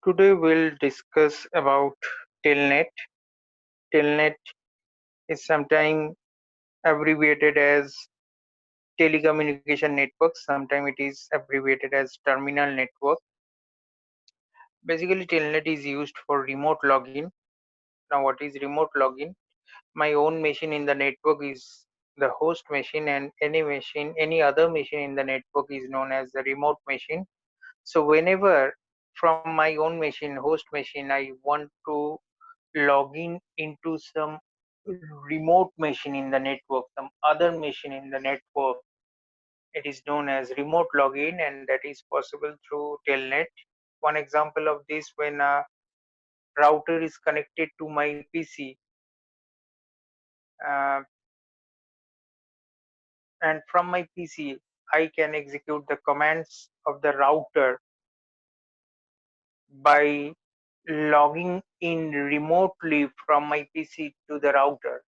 Today we'll discuss about Telnet. Telnet is sometimes abbreviated as telecommunication network, sometimes it is abbreviated as terminal network. Basically, Telnet is used for remote login. Now, what is remote login? My own machine in the network is the host machine, and any other machine in the network is known as the remote machine. So, whenever from my own machine, host machine, I want to log in into some remote machine in the network, some other machine in the network. It is known as remote login, and that is possible through Telnet. One example of this, when a router is connected to my PC, uh, and from my PC, I can execute the commands of the router by logging in remotely from my PC to the router.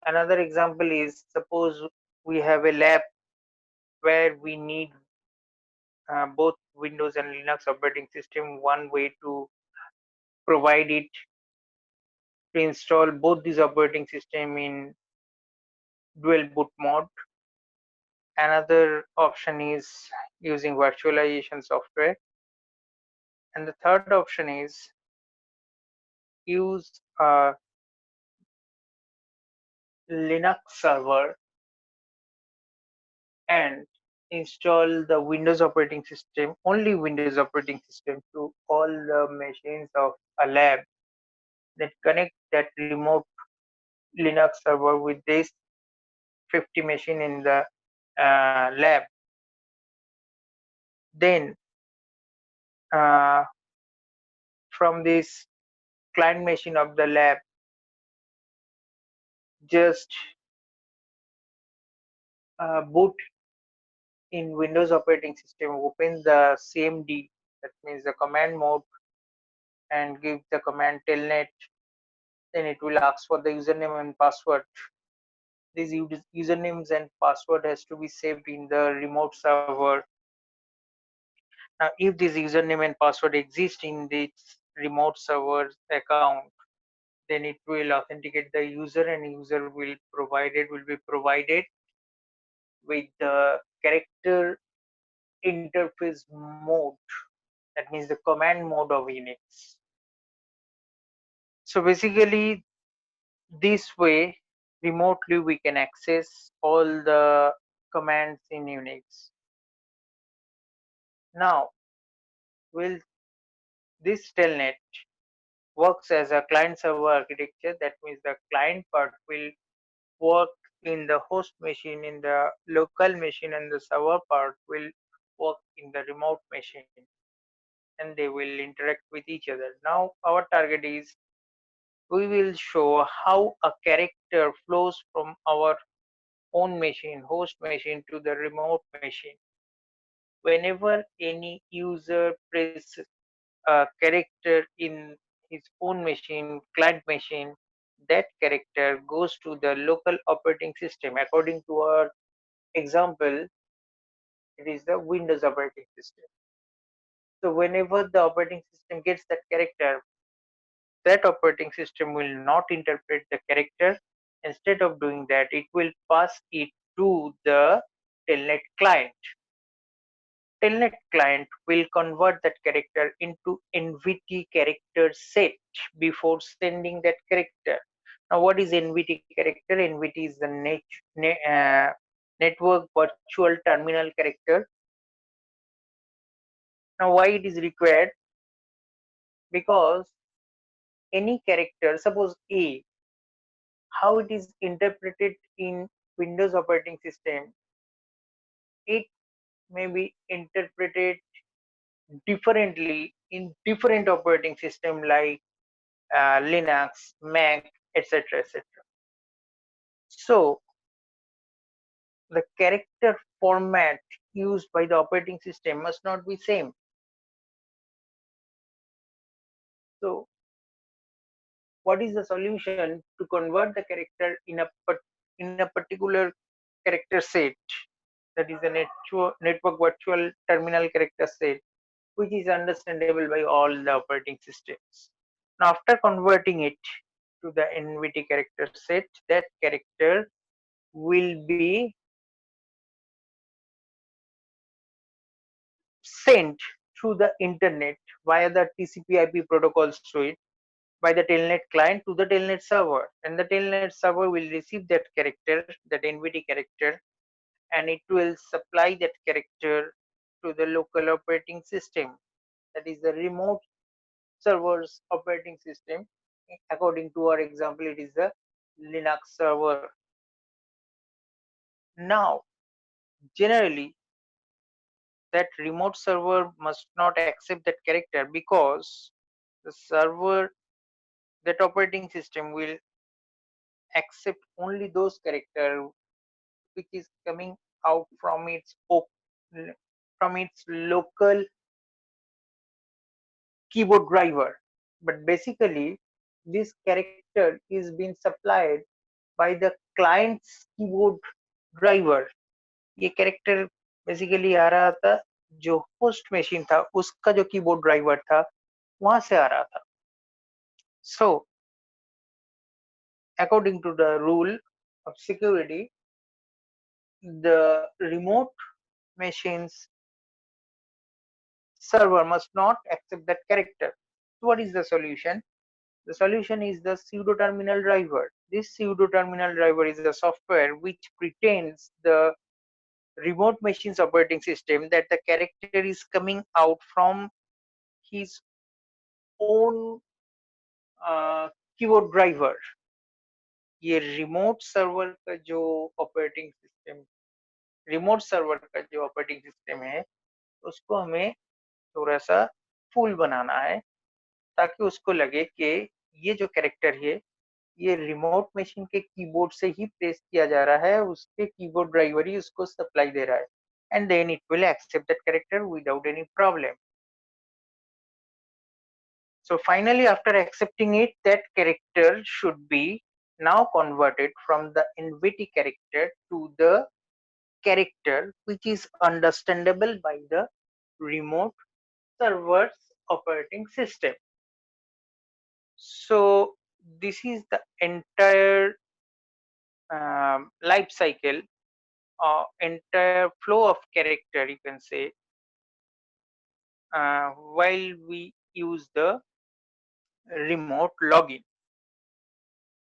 Another example is, suppose we have a lab where we need both Windows and Linux operating system. One way to provide it to install both these operating system in dual boot mode. Another option is using virtualization software, and the third option is use a Linux server and install the Windows operating system, only Windows operating system, to all the machines of a lab, that connect that remote Linux server with this 50 machine in the lab. Then uh, from this client machine of the lab, just boot in Windows operating system, open the CMD, that means the command mode, and give the command telnet. Then it will ask for the username and password. These usernames and password has to be saved in the remote server. Now, if this username and password exist in this remote server account, then it will authenticate the user, and user will be provided with the character interface mode, that means the command mode of Unix. So basically, this way remotely we can access all the commands in Unix. Now, will this telnet works as a client server architecture? That means the client part will work in the host machine, in the local machine, and the server part will work in the remote machine, and they will interact with each other. Now, our target is, we will show how a character flows from our own machine, host machine, to the remote machine. Whenever any user presses a character in his own machine, client machine, that character goes to the local operating system. According to our example, it is the Windows operating system. So whenever the operating system gets that character, that operating system will not interpret the character. Instead of doing that, it will pass it to the telnet client. Telnet client will convert that character into NVT character set before sending that character. Now, what is NVT character? NVT is the network virtual terminal character. Now, why it is required? Because any character, suppose A, how it is interpreted in Windows operating system, it may be interpreted differently in different operating system like Linux, Mac, etc. etc. So the character format used by the operating system must not be same. So what is the solution to convert the character in a particular character set, that is a network virtual terminal character set? which is understandable by all the operating systems. Now, after converting it to the NVT character set, that character will be sent through the internet via the TCP/IP protocol suite by the Telnet client to the Telnet server, and the Telnet server will receive that character, that NVT character, and it will supply that character to the local operating system, that is the remote server's operating system. According to our example, it is the Linux server. Now, generally, that remote server must not accept that character, because the server, that operating system will accept only those character which is coming out from its local keyboard driver. But basically, this character is being supplied by the client's keyboard driver. ये character basically आ रहा था जो host machine था उसका जो keyboard driver था वहां से आ रहा था. So according to the rule of security, the remote machine's server must not accept that character. So what is the solution? The solution is the pseudo terminal driver. This pseudo terminal driver is a software which pretends the remote machine's operating system that the character is coming out from his own keyboard driver. ये remote server का जो operating system है उसको हमें थोड़ा सा फूल बनाना है ताकि उसको लगे कि ये जो कैरेक्टर है ये रिमोट मशीन के कीबोर्ड से ही प्लेस किया जा रहा है, उसके कीबोर्ड ड्राइवर ही उसको सप्लाई दे रहा है, and then it will accept that character without any problem. So finally, after accepting it, that character should be now converted from the NVT character to the character which is understandable by the remote server's operating system. So this is the entire life cycle, entire flow of character, you can say, while we use the remote login.